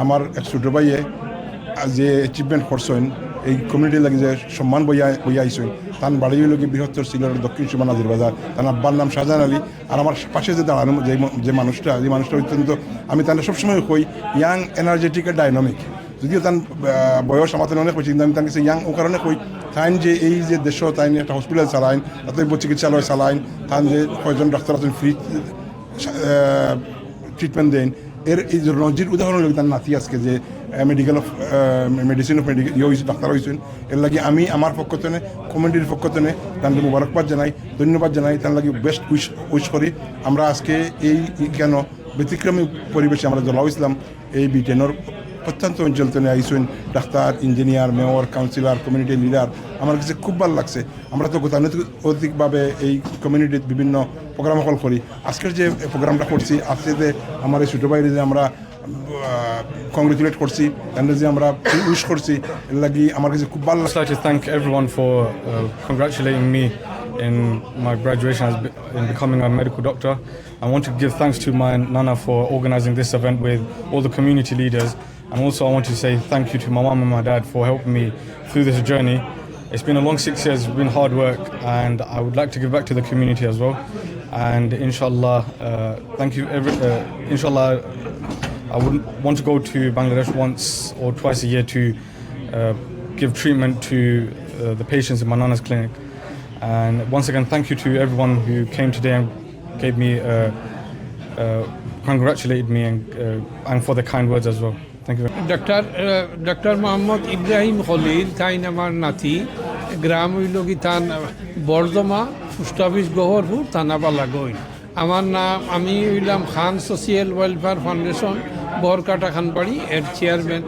আমার এক ছোটো ভাইয়ে যে অ্যাচিভমেন্ট করছেন এই কমিউনিটি লাগে যে সম্মান বইয়া আইসেন তার বাড়ি হইল কি বৃহত্তর সিলেটের দক্ষিণ সীমা নাজির বাজার। তার আব্বার নাম শাহজাহান আলী। আর আমার পাশে যে দাঁড়ানো যে মানুষটা অত্যন্ত, আমি তাহলে সবসময় কই ইয়াং, এনার্জেটিক আর ডাইনামিক। যদিও তার বয়স আমার অনেক হয়েছে, কিন্তু আমি তার কাছে ইয়াং ও কারণে কই তাইন যে এই যে দেশ তাইন একটা হসপিটাল চালাইন, তাতে চিকিৎসালয় চালাইন, তান যে কয়েকজন ডাক্তার আছেন ফ্রি ট্রিটমেন্ট দেন। এর এই যে রঞ্জির উদাহরণ হল তার নাতি আজকে যে মেডিসিন অফ ডাক্তার হয়েছেন। এর লাগে আমি আমার পক্ষ থেকে কমিউনিটির পক্ষ থেকে তাদের মুবারকবাদ জানাই, ধন্যবাদ জানাই, তার লাগে বেস্ট উইশ করি। আমরা আজকে এই কেন ব্যতিক্রমী পরিবেশে আমরা জলাও ইসলাম এই ব্রিটেনের প্রত্যন্ত অঞ্চল থেকে আইসেন doctor, engineer, mayor, councillor, community leader. আমার কাছে খুব ভালো লাগছে। আমরা তো গতানুগতিকভাবে এই কমিউনিটির বিভিন্ন প্রোগ্রাম করি। আজকের যে প্রোগ্রামটা করছি, আজকে যে আমার এই ছোটো বাইরে যে আমরা কংগ্রেচুলেট করছি, তাদের যে আমরা উইশ করছি, এর লাগি আমার কাছে খুব ভালো লাগছে। I'd like to thank everyone for congratulating me in my graduation in becoming a medical doctor. I want to give thanks to my Nana for organizing this event with all the community leaders, and also I want to say thank you to my mum and my dad for helping me through this journey. It's been a long 6 years, it's been hard work, and I would like to give back to the community as well. And inshallah, thank you. Inshallah, I would want to go to Bangladesh once or twice a year to give treatment to the patients in my Nana's clinic. And once again, thank you to everyone who came today and gave me, congratulated me and for the kind words as well. Thank you. Doctor Mohammad Ibrahim Khalil তাইন আমার নাতি, গ্রাম হইল কি তান বর্ধমা, post office Goharpur, থানা বালাগইন। আমার নাম, আমি হইলাম খান সোশিয়াল ওয়েলফেয়ার ফাউন্ডেশন বরকাটা খানবাড়ি এর চেয়ারম্যান।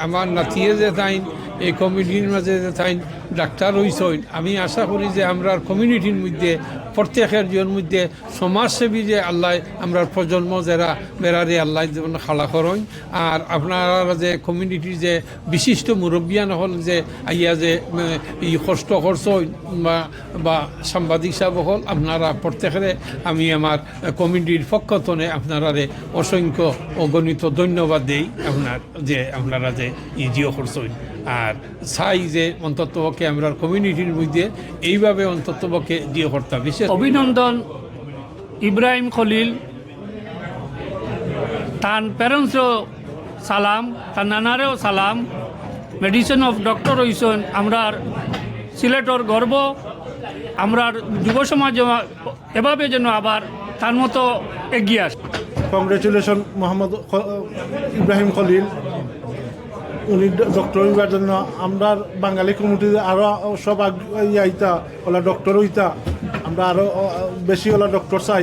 আমার নাতিয়ে যে তাইন এই কমিউনিটির মাঝে যে তাইন ডাক্তার হইসইন, আমি আশা করি যে আমরা কমিউনিটির মধ্যে প্রত্যেকের জন মধ্যে সমাজসেবী যে আল্লাহ আমরা প্রজন্ম যারা বেড়ারে আল্লাহ যেমন খাড়া করেন। আর আপনারা যে কমিউনিটির যে বিশিষ্ট মুরব্বিয়ান হল যে আইয়া যে এই কষ্ট করছেন বা সাংবাদিক সাহেব হল, আপনারা প্রত্যেকেরে আমি আমার কমিউনিটির পক্ষ থেকে আপনারা অসংখ্য অগণিত ধন্যবাদ দেই আপনারা যে ইজিও করছেন। আর চাই যে অন্ততপক্ষে আমরা কমিউনিটির মধ্যে এইভাবে অন্ততপক্ষে দিয়ে করতাম। বিশেষ অভিনন্দন ইব্রাহিম খলিল, তার প্যারেন্টসও সালাম, তার নানারেও সালাম। মেডিসিন অফ ডক্টর হইসন আমরার সিলেটর গর্ব। আমরার যুব সমাজ এভাবে যেন আবার তার মতো এগিয়ে আসে। কংগ্রেচুলেশন মোহাম্মদ ইব্রাহিম খলিল, উনি ডক্টর হইবার জন্য আমরা বাঙালি কমিউনিটি আরও সব ইয়া হইতা ওলা ডক্টর হইতা, আমরা আরও বেশি ওলা ডক্টর চাই।